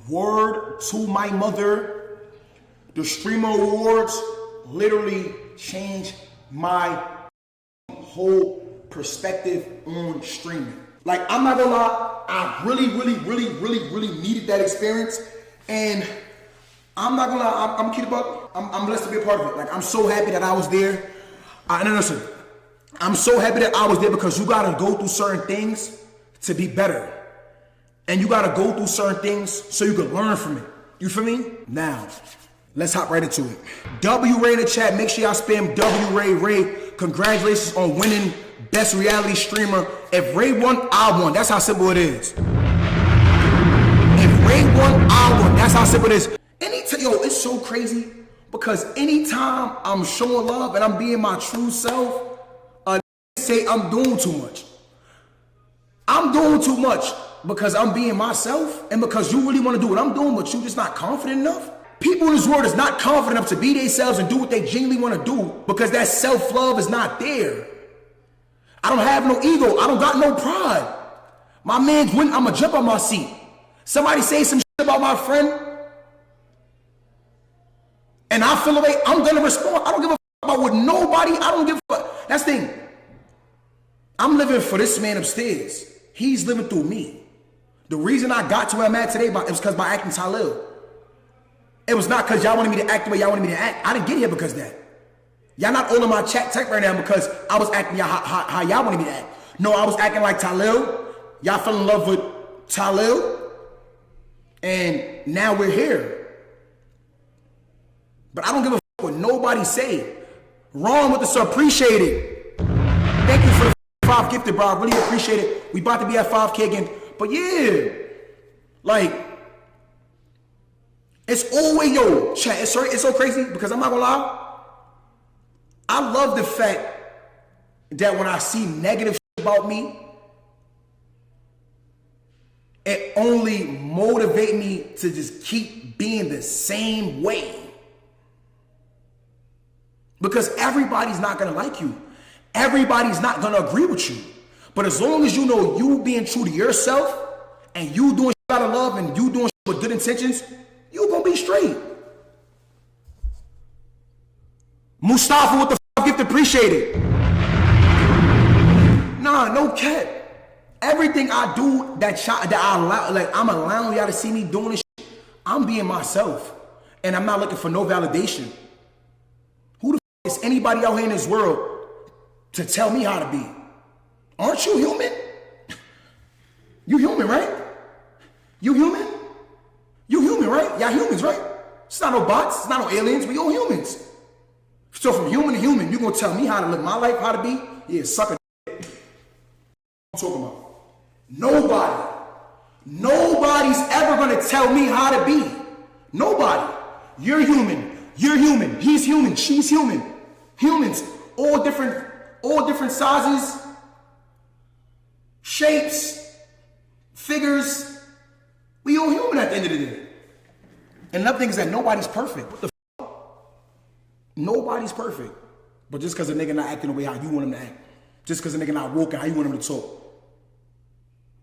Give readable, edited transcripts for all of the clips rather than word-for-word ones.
word to my mother, the Streamer Awards literally changed my whole perspective on streaming. Like, I'm not gonna lie, I really needed that experience. And I'm not gonna lie, I'm kidding about, I'm blessed to be a part of it. Like, I'm so happy that I was there. Listen, I'm so happy that I was there because you gotta go through certain things to be better. And you gotta go through certain things so you can learn from it. You feel me? Now, let's hop right into it. W Ray in the chat, make sure y'all spam W Ray. Congratulations on winning Best Reality Streamer. If Ray won, I won. That's how simple it is. If Ray won, I won. That's how simple it is. Yo, it's so crazy because anytime I'm showing love and I'm being my true self, say I'm doing too much. I'm doing too much because I'm being myself and because you really want to do what I'm doing, but you just not confident enough. People in this world is not confident enough to be themselves and do what they genuinely want to do because that self-love is not there. I don't have no ego. I don't got no pride. My man's winning, I'm going to jump on my seat. Somebody say some shit about my friend and I feel the way I'm going to respond. I don't give a fuck about what nobody, I don't give a fuck. That's the thing. I'm living for this man upstairs. He's living through me. The reason I got to where I'm at today was because by acting Tylil. It was not because y'all wanted me to act the way y'all wanted me to act. I didn't get here because of that. Y'all not all in my chat tech right now because I was acting how y'all wanted me to act. No, I was acting like Tylil. Y'all fell in love with Tylil. And now we're here. But I don't give a fuck what nobody say. Wrong with the so appreciate it. Thank you for the 5 gifted, bro. I really appreciate it. We about to be at 5K again. But yeah, like, it's always, yo, chat, it's so crazy because I'm not gonna lie. I love the fact that when I see negative shit about me, it only motivates me to just keep being the same way. Because everybody's not gonna like you. Everybody's not gonna agree with you. But as long as you know you being true to yourself and you doing shit out of love and you doing shit with good intentions, you gonna be straight. Mustafa with the gift, appreciate it. Nah, no cap. Everything I do I'm allowing y'all to see me doing this shit, I'm being myself. And I'm not looking for no validation. Who the is anybody out here in this world to tell me how to be? Aren't you human? You human, right? You human? You human, right? Y'all humans, right? It's not no bots, it's not no aliens, we all humans. So from human to human, you gonna tell me how to live my life, how to be? Yeah, suck a dick. I'm talking about. Nobody's ever gonna tell me how to be. Nobody. You're human, he's human, she's human. Humans, all different sizes, shapes, figures. We all human at the end of the day. And another thing is that nobody's perfect. What the fuck? Nobody's perfect. But just because a nigga not acting the way how you want him to act. Just because a nigga not walking how you want him to talk.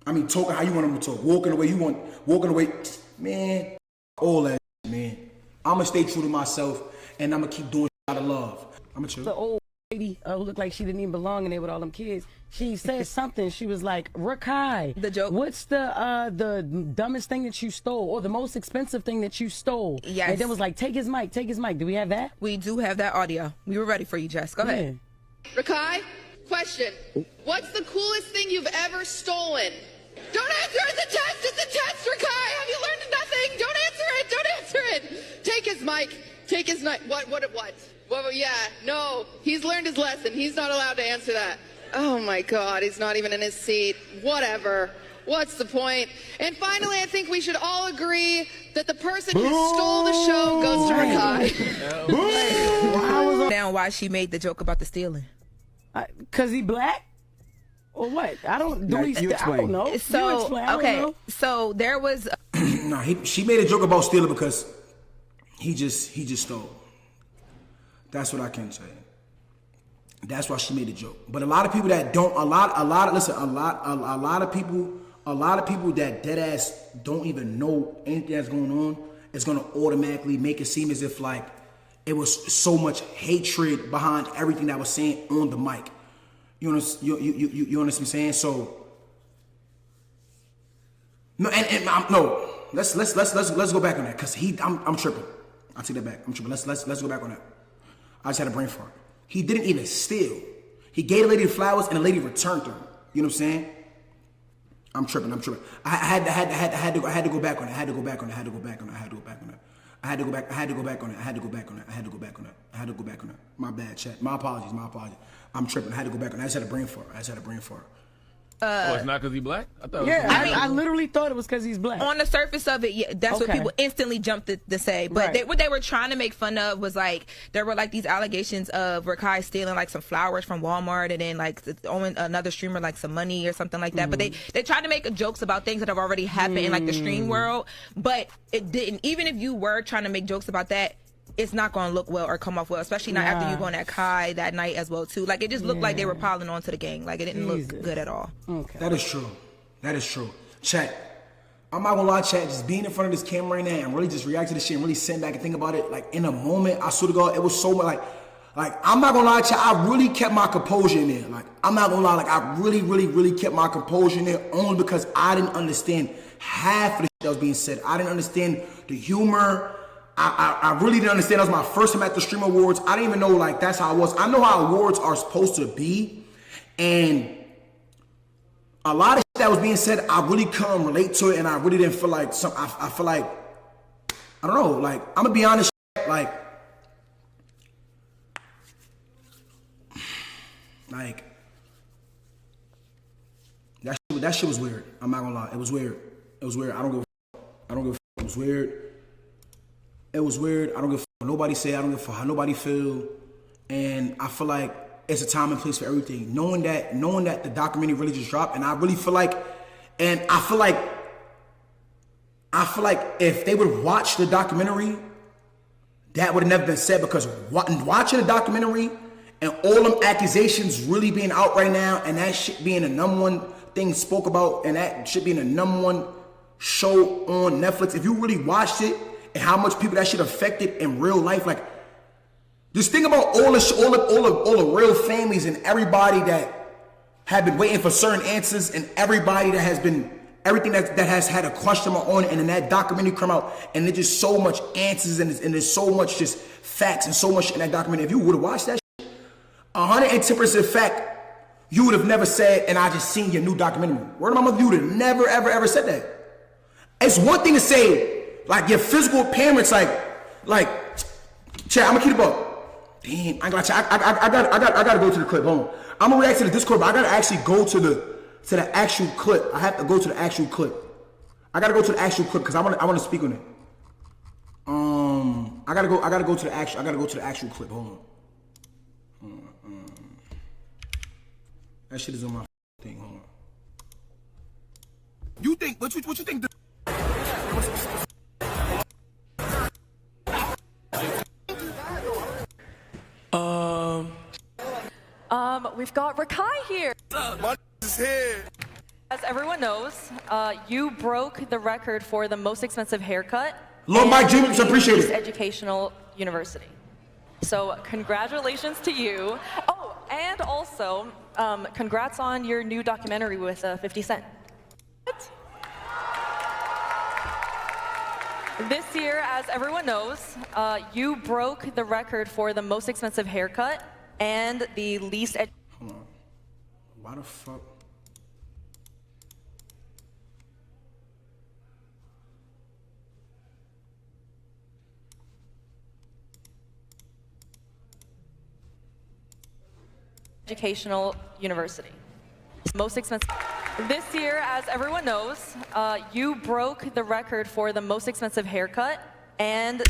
I mean, talking how you want him to talk. Walking the way you want. Walking the way. Man, all that shit, man. I'm going to stay true to myself. And I'm going to keep doing shit out of love. I'm going to chill. The old lady who looked like she didn't even belong in there with all them kids. She said something. She was like, Rakai, the joke. What's the dumbest thing that you stole or the most expensive thing that you stole? Yes. And then was like, take his mic. Do we have that? We do have that audio. We were ready for you, Jess. Go ahead. Rakai, question. What's the coolest thing you've ever stolen? Don't answer it. It's a test. It's a test, Rakai. Have you learned nothing? Don't answer it. Don't answer it. Take his mic. Take his mic. What? Yeah, no. He's learned his lesson. He's not allowed to answer that. Oh my God, he's not even in his seat. Whatever. What's the point? And finally, I think we should all agree that the person who stole the show goes to Rakai. Now, why she made the joke about the stealing? Cause he black? Or what? I don't know. I don't know. So, okay. So there was. No, she made a joke about stealing because he just stole. That's what I can say. That's why she made the joke. But a lot of people that don't, a lot of people a lot of people that dead ass don't even know anything that's going on is gonna automatically make it seem as if like it was so much hatred behind everything that was saying on the mic. You understand what I'm saying? So no, no. Let's go back on that because I'm tripping. I'll take that back. I'm tripping. Let's go back on that. I just had a brain fart. He didn't even steal. He gave the lady the flowers and the lady returned them. You know what I'm saying? I'm tripping. I had to go back on it. My bad, chat. My apologies. I'm tripping. I had to go back on it. I just had a brain fart. Oh, it's not because he's black? I thought I literally thought it was because he's black. On the surface of it, yeah, that's what people instantly jumped to say. But what they were trying to make fun of was like there were like these allegations of Kai stealing like some flowers from Walmart and then like owing another streamer like some money or something like that. But they tried to make jokes about things that have already happened in like the stream world. But it didn't. Even if you were trying to make jokes about that, it's not going to look well or come off well, especially not after you going at Kai that night as well too. Like it just looked like they were piling on to the gang. Like it didn't look good at all. Okay. That is true. Chat. I'm not gonna lie, chat. Just being in front of this camera right now and really just react to this shit and really sit back and think about it. Like in a moment, I swear to God, it was so much like I'm not gonna lie, chat. I really kept my composure in there. Like I'm not gonna lie, like I really kept my composure in there only because I didn't understand half of the shit that was being said. I didn't understand the humor. I really didn't understand. That was my first time at the Stream Awards. I didn't even know like that's how it was. I know how awards are supposed to be, and a lot of shit that was being said, I really couldn't relate to it, and I really didn't feel like I feel like I don't know. Like I'm gonna be honest, like that shit was weird. I'm not gonna lie, it was weird. I don't give a fuck. It was weird. I don't give a fuck what nobody say. I don't give a fuck how nobody feel. And I feel like it's a time and place for everything. Knowing that the documentary really just dropped, and I really feel like, if they would watch the documentary, that would have never been said, because watching the documentary and all them accusations really being out right now, and that shit being the number one thing spoke about, and that shit being the number one show on Netflix, if you really watched it, and how much people that shit affected in real life, like just think about all the real families and everybody that have been waiting for certain answers, and everybody that has been everything that has had a question mark on it, and then that documentary come out, and there's just so much answers, and there's so much just facts and so much in that documentary. If you would have watched that shit, 110% fact, you would have never said, "And I just seen your new documentary." Word of my mother, you would have never ever said that. It's one thing to say, like, your physical impairments, like, chat, I'm gonna keep it up. Damn, I gotta go to the clip. Hold on. I'm gonna react to the Discord, but I gotta actually go to the actual clip. I have to go to the actual clip. I gotta go to the actual clip because I wanna speak on it. I gotta go to the actual clip. Hold on. That shit is on my thing. Hold on. You think what you think? We've got Kai here. My is here. As everyone knows, you broke the record for the most expensive haircut. Lord Mike Jr., appreciate it. Educational university. So congratulations to you. Oh, and also, congrats on your new documentary with 50 Cent. What? This year, as everyone knows, you broke the record for the most expensive haircut and the least. Hold on. Why the fuck? Educational university. Most expensive. This year, as everyone knows, you broke the record for the most expensive haircut and.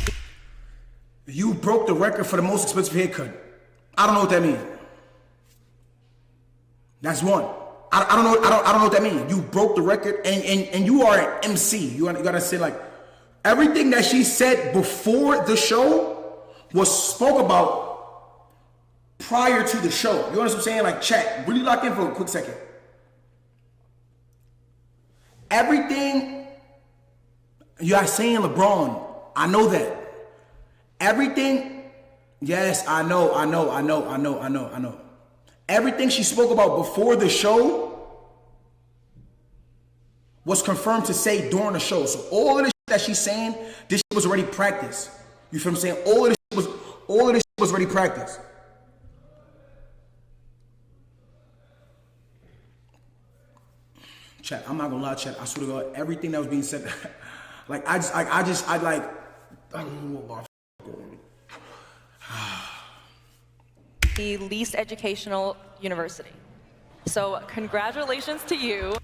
You broke the record for the most expensive haircut. I don't know what that means. That's one. I don't know what that means. You broke the record, and you are an MC. You gotta say, like, everything that she said before the show was spoke about prior to the show. You know what I'm saying? Like, chat, really lock in for a quick second. everything you are saying, LeBron, I know that. Everything, yes, I know. Everything she spoke about before the show was confirmed to say during the show. So all of this that she's saying, this shit was already practiced. You feel what I'm saying? All of this was already practiced. Chat, I'm not gonna lie, chat. I swear to God, everything that was being said, like I don't know about the least educational university. So congratulations to you.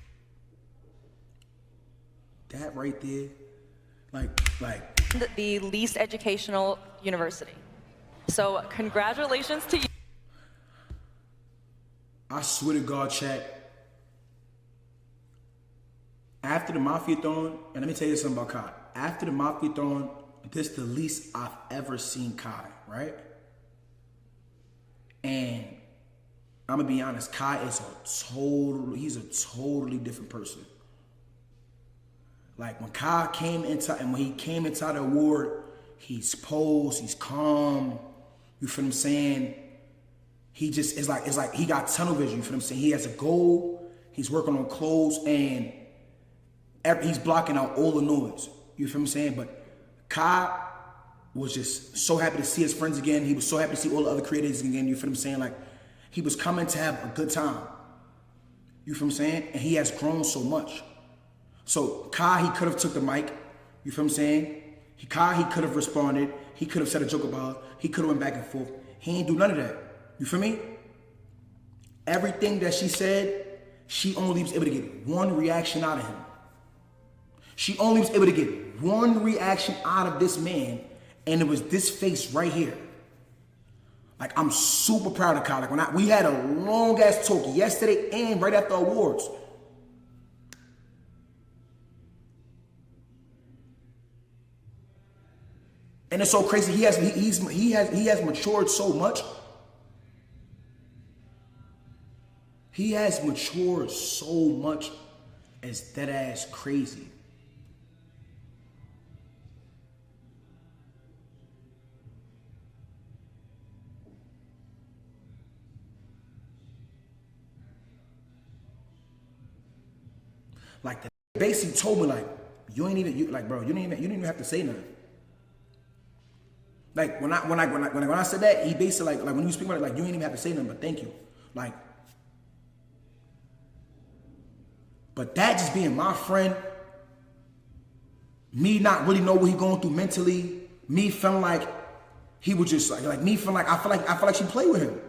That right there, like. The least educational university. So congratulations to you. I swear to God, chat. After the Mafia-thon, and let me tell you something about Kai. After the Mafia-thon, this is the least I've ever seen Kai, right? And I'm gonna be honest, Kai is he's a totally different person. Like when Kai came into, and when he came into the award, he's posed, he's calm. You feel what I'm saying? He just, it's like he got tunnel vision, you feel what I'm saying? He has a goal, he's working on clothes, and he's blocking out all the noise. You feel what I'm saying? But Kai was just so happy to see his friends again. He was so happy to see all the other creators again. You feel what I'm saying? Like, he was coming to have a good time. You feel what I'm saying? And he has grown so much. So Kai, he could have took the mic. You feel what I'm saying? Kai, he could have responded. He could have said a joke about it. He could have went back and forth. He ain't do none of that. You feel me? Everything that she said, she only was able to get one reaction out of him. She only was able to get one reaction out of this man, and it was this face right here. Like, I'm super proud of Kai. Like, we had a long ass talk yesterday and right after awards. And it's so crazy. He has matured so much. He has matured so much. It's dead ass crazy. Like, the basically told me, like, you don't even have to say nothing. Like, when I said that, he basically like when you speak about it, like, you ain't even have to say nothing, but thank you. Like, but that just being my friend, me not really know what he going through mentally, me feeling like he was just like me feeling like I feel like she played with him.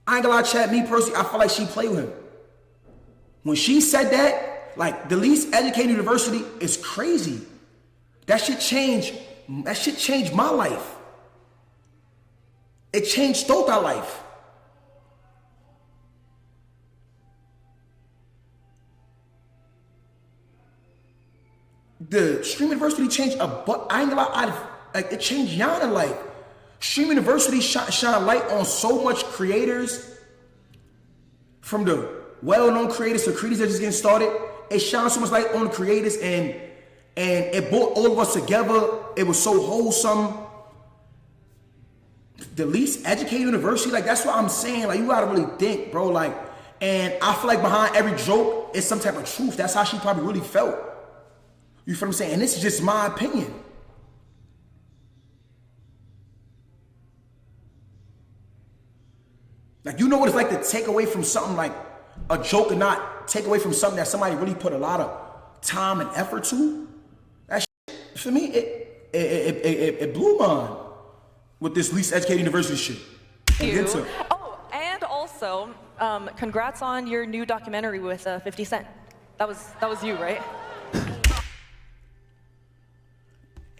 I ain't gonna lie, chat, me personally, I feel like she played with him. When she said that, like, the least educated university is crazy. That shit changed my life. It changed our life. The Stream University changed I ain't gonna lie, like, it changed Yana life. Stream University shine light on so much creators, from the well-known creators to creators that just getting started. It shines so much light on the creators, and it brought all of us together. It was so wholesome. The least educated university, like, that's what I'm saying. Like, you gotta really think, bro. Like, and I feel like behind every joke is some type of truth. That's how she probably really felt. You feel what I'm saying? And this is just my opinion. Like, you know what it's like to take away from something, like a joke, and not take away from something that somebody really put a lot of time and effort to? That shit, for me, it blew mine with this least educated university shit. Oh, and also, congrats on your new documentary with 50 Cent. That was you, right?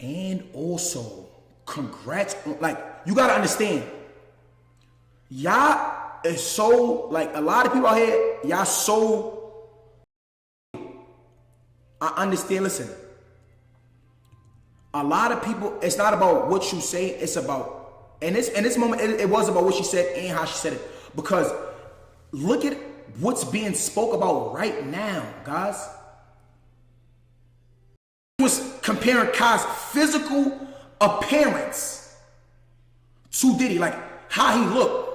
And also, congrats. Like, you gotta understand, y'all is so, like, a lot of people out here, y'all so, I understand, listen, a lot of people, it's not about what you say, it's about, in this moment, it was about what she said and how she said it. Because look at what's being spoke about right now, guys. was comparing Kai's physical appearance to Diddy, like how he looked.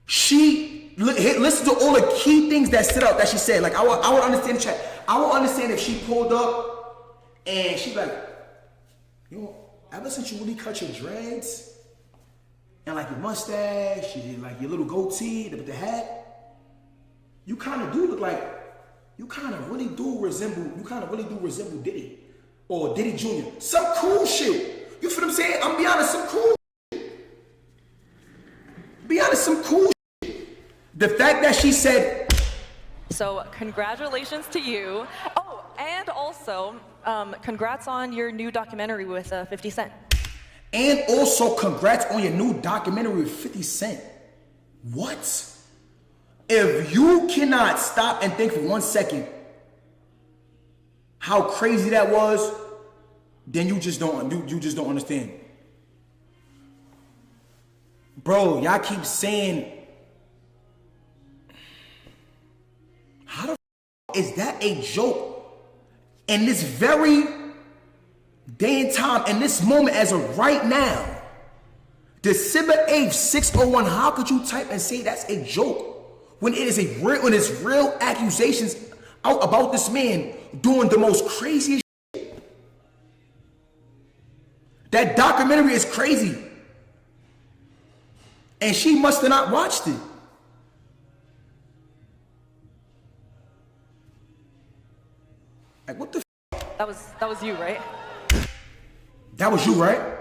She listen to all the key things that stood out that she said. Like I would understand the chat. I would understand if she pulled up and she's like, yo, ever since you really cut your dreads and like your mustache, like your little goatee with the hat, you kind of do look like, you kind of really do resemble Diddy or Diddy Jr. Some cool shit. You feel what I'm saying? I'm be honest, some cool shit. Be honest, some cool shit. The fact that she said. So congratulations to you. Oh, and also congrats on your new documentary with 50 Cent. And also congrats on your new documentary with 50 Cent. What? If you cannot stop and think for 1 second how crazy that was, then you just don't understand. Bro, y'all keep saying, how the f is that a joke? In this very day and time, in this moment as of right now, December 8th, 6:01, how could you type and say that's a joke? When it's real accusations out about this man doing the most craziest shit. That documentary is crazy. And she must have not watched it. Like, what the f? That was you, right? That was you, right?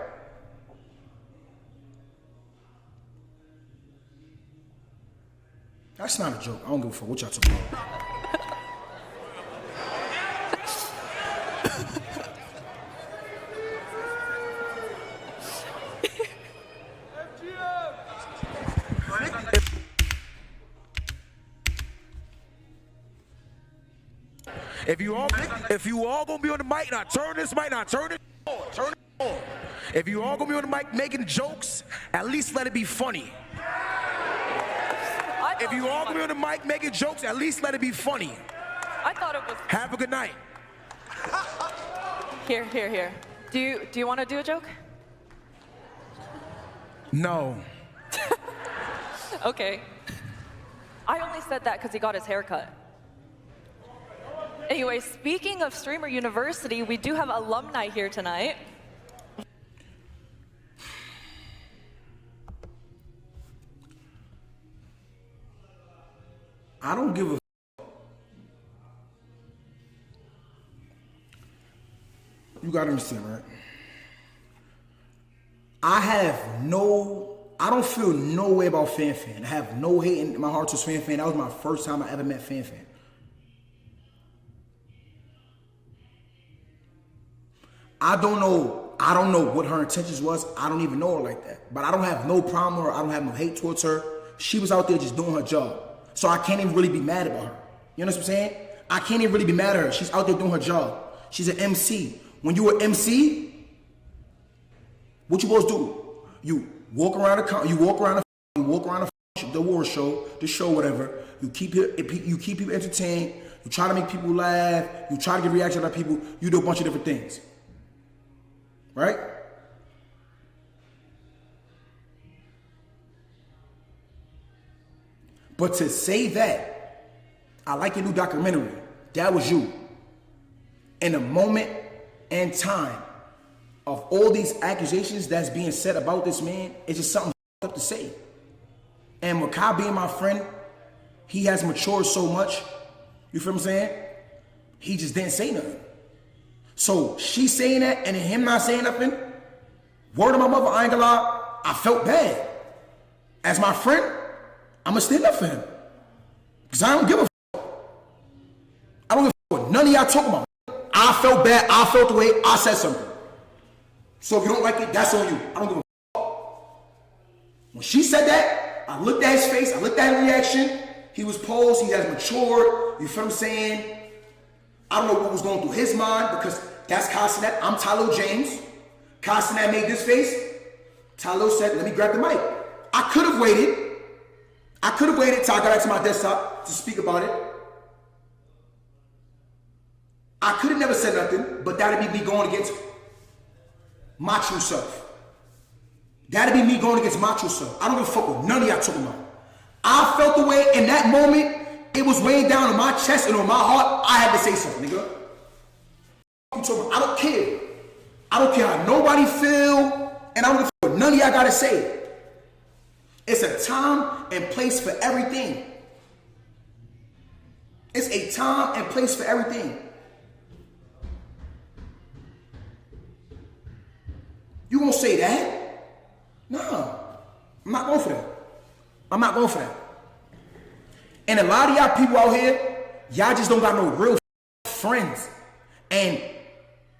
That's not a joke. I don't give a fuck what y'all talking about. If you all gonna be on the mic, now turn this mic, now turn it on. If you all gonna be on the mic making jokes, at least let it be funny. If you all gonna be on the mic making jokes, at least let it be funny. I thought it was. Have a good night. Here. Do you want to do a joke? No. Okay. I only said that because he got his hair cut. Anyway, speaking of Streamer University, we do have alumni here tonight. I don't give a f. You gotta understand, right? I don't feel no way about Fan. I have no hate in my heart towards Fan. That was my first time I ever met Fan. I don't know what her intentions was. I don't even know her like that. But I don't have no problem with her. I don't have no hate towards her. She was out there just doing her job. So I can't even really be mad about her. You know what I'm saying? I can't even really be mad at her. She's out there doing her job. She's an MC. When you're an MC, what you supposed to do? You walk around the award show, the show, whatever. You keep people entertained. You try to make people laugh. You try to get reaction out of people. You do a bunch of different things. Right? But to say that, I like your new documentary, that was you. In a moment and time of all these accusations that's being said about this man, it's just something up to say. And with Kai being my friend, he has matured so much, you feel what I'm saying? He just didn't say nothing. So she saying that and then him not saying nothing, word of my mother, I ain't gonna lie, I felt bad. As my friend, I'm gonna stand up for him. Because I don't give a fuck. I don't give a fuck what none of y'all talking about. I felt bad, I felt the way, I said something. So if you don't like it, that's on you. I don't give a fuck. When she said that, I looked at his face, I looked at his reaction. He was posed, he has matured, you feel what I'm saying? I don't know what was going through his mind because that's Kai Cenat. I'm Tylil James. Kai Cenat made this face. Tylil said, let me grab the mic. I could have waited. till I got back to my desktop to speak about it. I could have never said nothing, but that'd be me going against my true self. That'd be me going against my true self. I don't give a fuck what none of y'all talking about. I felt the way in that moment, it was weighing down on my chest and on my heart. I had to say something, nigga. I don't care. I don't care how nobody feel, and I don't give a fuck what none of y'all gotta say. It's a time and place for everything. It's a time and place for everything. You gonna say that? No. I'm not going for that. I'm not going for that. And a lot of y'all people out here, y'all just don't got no real friends. And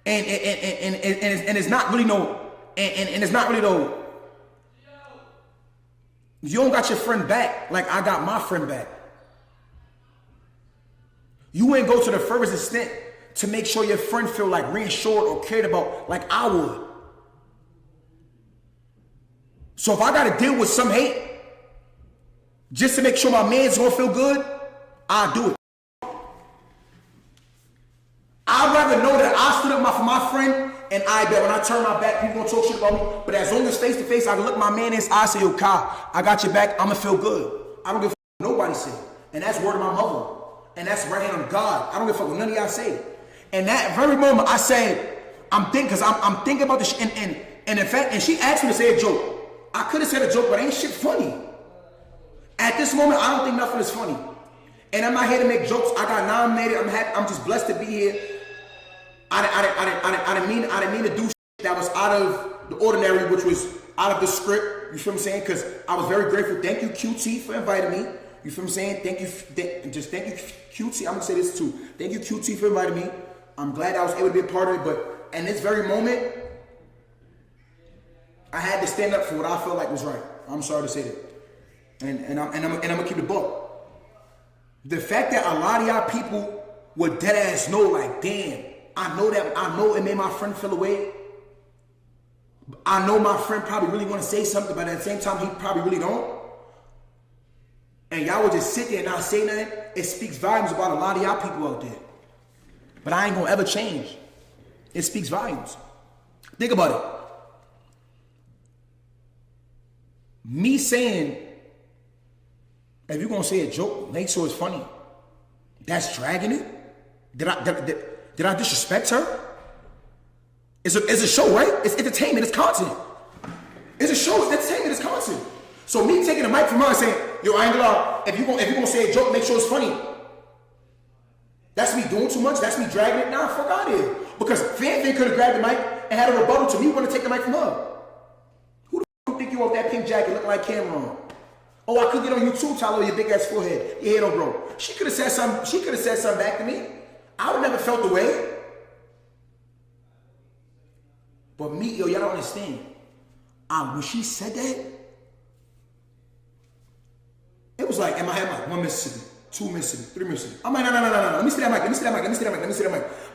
it's not really no, and it's not really no, you don't got your friend back like I got my friend back. You ain't go to the furthest extent to make sure your friend feel like reassured or cared about like I would. So if I gotta deal with some hate just to make sure my man's gonna feel good, I'll do it. I'd rather know that I stood up for my friend, and I bet when I turn my back, people gonna talk shit about me. But as long as face to face, I can look my man in his eye and say, yo, Kai, I got your back, I'ma feel good. I don't give a fuck what nobody say. And that's word of my mother. And that's right hand on God. I don't give a fuck what none of y'all say. And that very moment, I said, I'm thinking about this shit. And in fact, and she asked me to say a joke. I could have said a joke, but ain't shit funny. At this moment, I don't think nothing is funny. And I'm not here to make jokes. I got nominated. I'm happy. I'm just blessed to be here. I didn't mean to do shit that was out of the ordinary, which was out of the script. You feel what I'm saying? Because I was very grateful. Thank you, QT, for inviting me. You feel what I'm saying? Thank you, QT. I'm gonna say this too. Thank you, QT, for inviting me. I'm glad I was able to be a part of it. But in this very moment, I had to stand up for what I felt like was right. I'm sorry to say that. And I'm gonna keep the book. The fact that a lot of y'all people would dead ass know, like, damn, I know it made my friend feel away. I know my friend probably really want to say something, but at the same time, he probably really don't. And y'all would just sit there and not say nothing. It speaks volumes about a lot of y'all people out there. But I ain't gonna ever change. It speaks volumes. Think about it. Me saying, if you're gonna say a joke, make sure it's funny. That's dragging it? Did I disrespect her? It's a show, right? It's entertainment, it's content. It's a show, it's entertainment, it's content. So me taking the mic from her and saying, yo, I ain't gonna lie, if you gonna say a joke, make sure it's funny. That's me doing too much, that's me dragging it. Nah, fuck out of here. Because Fan could have grabbed the mic and had a rebuttal to me wanting to take the mic from her. Who the fuck think you off that pink jacket looking like Cameron? Oh, I could get on YouTube, Tylil, your big ass forehead. Your head don't grow. She could have said something back to me. I would never felt the way. But me, yo, y'all don't understand. When she said that, it was like in my head, I'm like, 1 Mississippi, 2 Mississippi, 3 Mississippi. I'm like, no. Let me see that mic.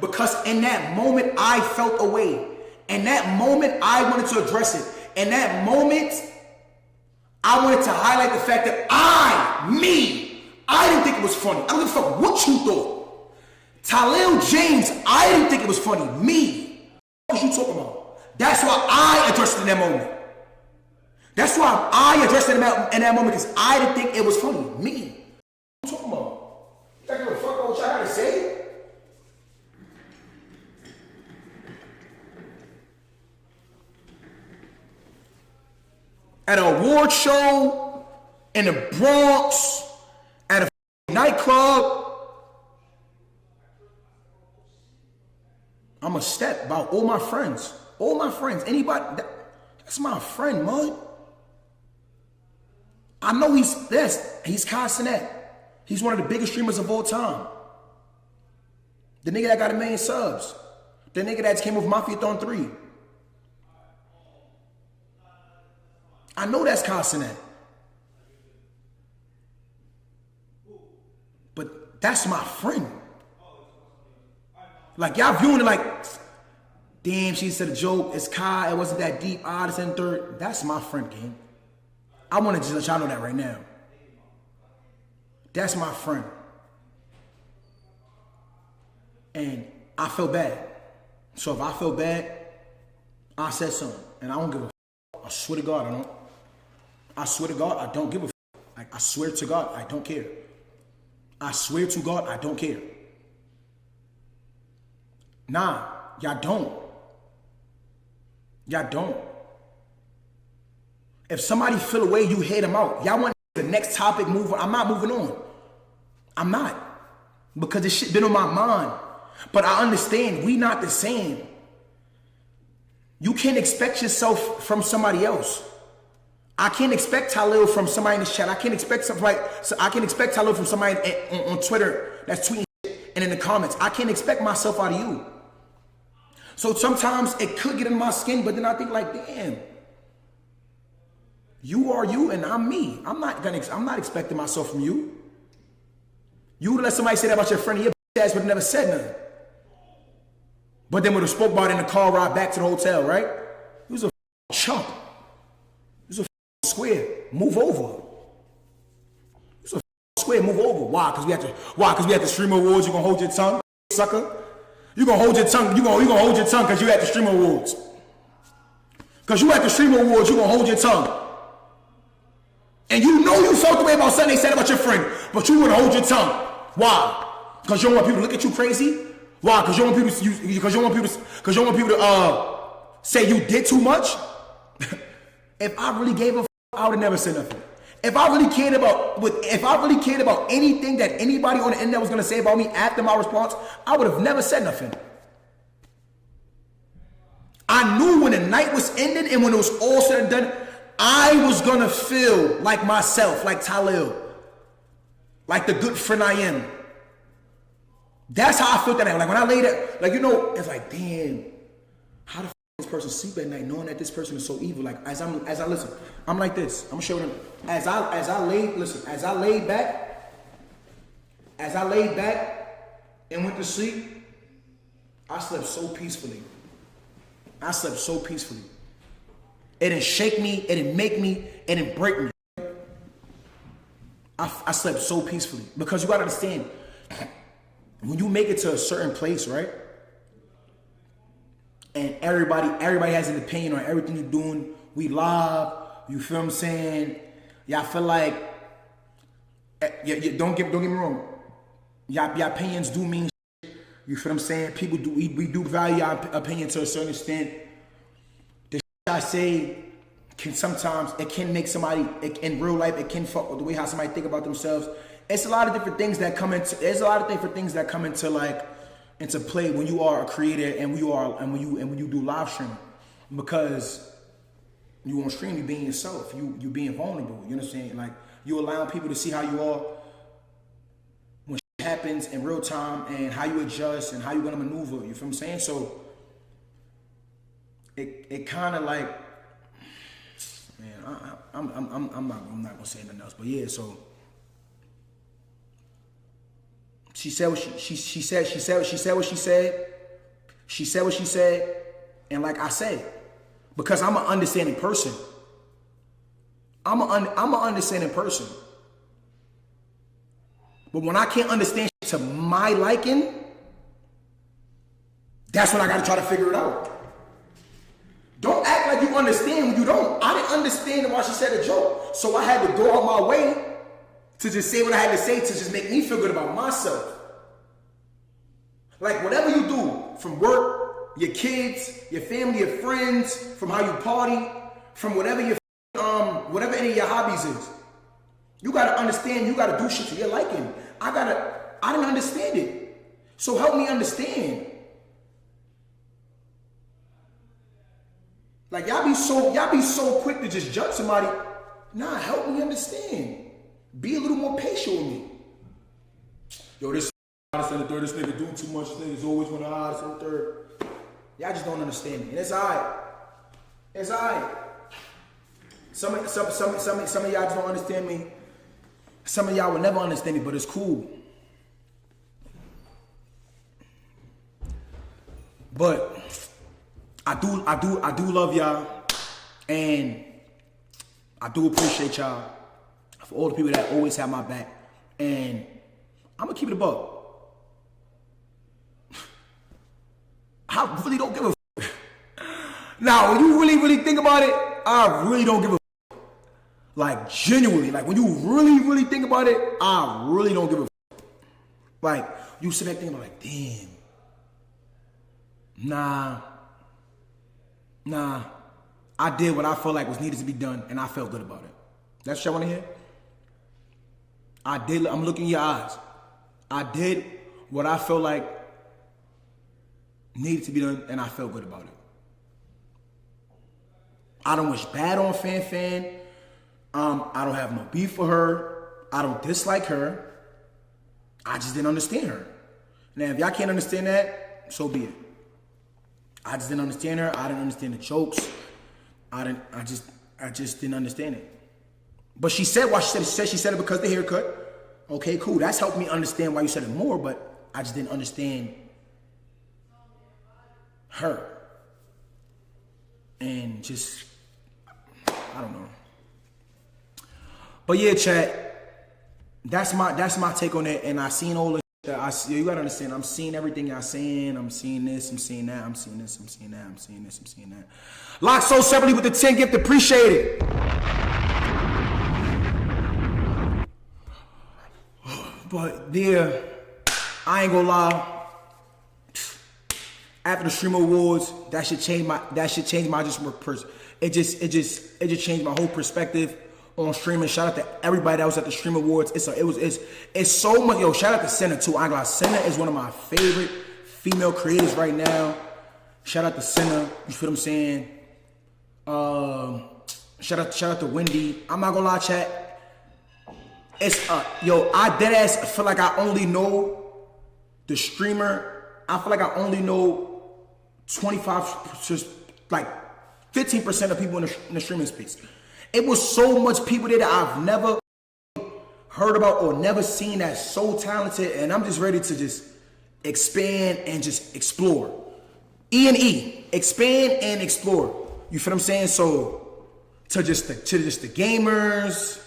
Because in that moment, I felt away. In that moment, I wanted to address it. In that moment, I wanted to highlight the fact that I didn't think it was funny. I don't give a fuck what you thought. Tylil James, I didn't think it was funny. Me. What you talking about? That's why I addressed it in that moment. That's why I addressed it in that moment, because I didn't think it was funny. Me. What you talking about? You give a fuck about what y'all gotta say? At an award show in the Bronx, at a nightclub, I'm a step about all my friends. All my friends. Anybody, that's my friend, mud. I know he's Kai Cenat. He's one of the biggest streamers of all time. The nigga that got 1 million subs. The nigga that came with Mafia Thon 3. I know that's Kai Cenat. But that's my friend. Like, y'all viewing it like, damn, she said a joke, it's Kai, it wasn't that deep, this and third. That's my friend, gang. I want to just let y'all know that right now. That's my friend. And I feel bad. So if I feel bad, I said something. And I don't give a fuck. I swear to God, I don't. I swear to God, I don't give a fuck. Like, I swear to God, I don't care. I swear to God, I don't care. Nah, y'all don't. Y'all don't. If somebody feel away, you hate them out. Y'all want the next topic move on. I'm not moving on. I'm not. Because this shit been on my mind. But I understand we not the same. You can't expect yourself from somebody else. I can't expect Tylil from somebody in this chat. I can't expect Tylil from somebody on Twitter that's tweeting shit and in the comments. I can't expect myself out of you. So sometimes it could get in my skin, but then I think like, damn, you are you and I'm me. I'm not expecting myself from you. You would let somebody say that about your friend and your ass would never said nothing. But then would have spoke about it in the car ride back to the hotel, right? He was a chump. He was a square. Move over. He was a square. Move over. Why? Because we had the Streamer Awards. You gonna hold your tongue, sucker? You gonna hold your tongue? You gonna hold your tongue because you at the Streamer Awards? Because you at the Streamer Awards, you gonna hold your tongue. And you know you felt the way about something they said about your friend, but you wouldn't hold your tongue. Why? Because you don't want people to look at you crazy. Why? Because you don't want people to say you did too much. If I really gave a f, I would have never said nothing. If I really cared about anything that anybody on the internet was gonna say about me after my response, I would have never said nothing. I knew when the night was ending and when it was all said and done, I was gonna feel like myself, like Tylil, like the good friend I am. That's how I felt that night. Like when I laid it, like, you know, it's like, damn, how the f this person sleep at night knowing that this person is so evil? Like as I listen, I'm like this. I'm gonna show them. As I laid back and went to sleep, I slept so peacefully. It didn't shake me, it didn't make me, it didn't break me. I slept so peacefully. Because you gotta understand, when you make it to a certain place, right? And everybody has an opinion on everything you're doing. We live, you feel what I'm saying? Y'all feel like, don't get me wrong. Y'all opinions do mean shit. You feel what I'm saying? People do, we do value our opinion to a certain extent. The shit I say can sometimes, it can make somebody, in real life, it can fuck with the way how somebody think about themselves. It's a lot of different things that come into, into play when you are a creator and when you do live streaming. Because you on stream, you being yourself, you being vulnerable, you know what I'm saying? Like, you allowing people to see how you are when shit happens in real time and how you adjust and how you're gonna maneuver, you feel what I'm saying? So it kind of like, man, I'm not gonna say nothing else, but yeah, so she said what she said what she said, and like I said, because I'm an understanding person. I'm an understanding person. But when I can't understand to my liking, that's when I gotta try to figure it out. Don't act like you understand when you don't. I didn't understand why she said a joke, so I had to go out my way to just say what I had to say to just make me feel good about myself. Like whatever you do, from work, your kids, your family, your friends, from how you party, from whatever whatever any of your hobbies is, you gotta understand. You gotta do shit to your liking. I didn't understand it, so help me understand. Like y'all be so quick to just judge somebody. Nah, help me understand. Be a little more patient with me. Yo, this hottest and the third, this nigga doing too much. This nigga's always one of the hottest and the third. Y'all just don't understand me. And it's alright. It's alright. Some of y'all just don't understand me. Some of y'all will never understand me, but it's cool. But I do love y'all, and I do appreciate y'all for all the people that always have my back. And I'm gonna keep it a buck. I really don't give a fuck. Now, when you really think about it, I really don't give a fuck. Like, genuinely, like, when you really think about it, I really don't give a fuck. Like, you sit there thinking like, damn. Nah. I did what I felt like was needed to be done, and I felt good about it. That's what y'all want to hear? I did. I'm looking in your eyes. I did what I felt like needed to be done, and I felt good about it. I don't wish bad on Fan. I don't have no beef for her. I don't dislike her. I just didn't understand her. Now, if y'all can't understand that, so be it. I just didn't understand her. I didn't understand the jokes. I just didn't understand it. But she said why she said it because of the haircut. Okay, cool. That's helped me understand why you said it more, but I just didn't understand her. And just, I don't know. But yeah, chat, that's my take on it. And I seen all the shit you gotta understand, I'm seeing everything y'all saying. I'm seeing this, I'm seeing that, I'm seeing this, I'm seeing that, I'm seeing this, I'm seeing that. Lock so separately with the 10 gift, appreciate it. But yeah, I ain't gonna lie. After the Streamer Awards, that should change my person. It just changed my whole perspective on streaming. Shout out to everybody that was at the Streamer Awards. It's so much. Yo, shout out to Senna too. I ain't gonna lie, Senna is one of my favorite female creators right now. Shout out to Senna. You feel what I'm saying? Shout out to Wendy. I'm not gonna lie, chat. It's I deadass feel like I only know the streamer. I feel like I only know 25, just like 15% of people in the streaming space. It was so much people there that I've never heard about or never seen that's so talented, and I'm just ready to just expand and just explore. E&E, expand and explore. You feel what I'm saying? So to just the gamers,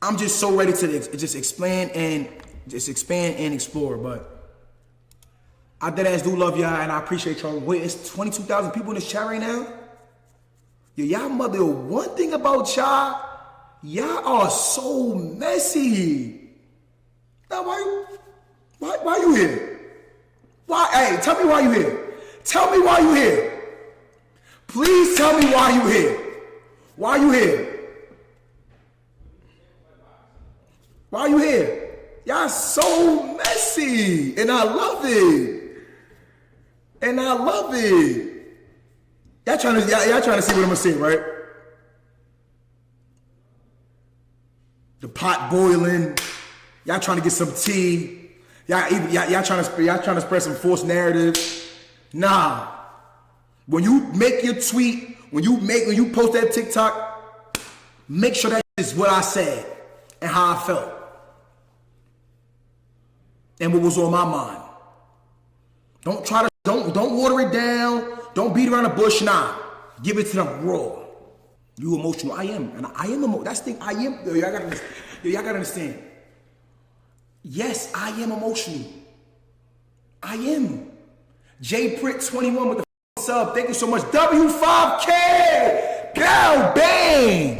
I'm just so ready to just expand and explore. But I deadass do love y'all, and I appreciate y'all. Wait, it's 22,000 people in this chat right now. Y'all mother, one thing about y'all are so messy. Now why you here? Why? Hey, tell me why you here. Tell me why you here. Please tell me why you here. Why you here? Why you here? Y'all so messy, and I love it. And I love it. Y'all trying to see what I'm gonna say, right? The pot boiling. Y'all trying to get some tea. Y'all trying to spread some false narrative. Nah. When you make your tweet, when you post that TikTok, make sure that is what I said and how I felt and what was on my mind. Don't water it down. Don't beat around the bush. Nah, give it to them raw. You emotional? I am, and I am emotional. That's the thing. I am. Y'all gotta understand. Yes, I am emotional. I am. J Pritt 21 with the sub. Thank you so much. W5K. Go bang.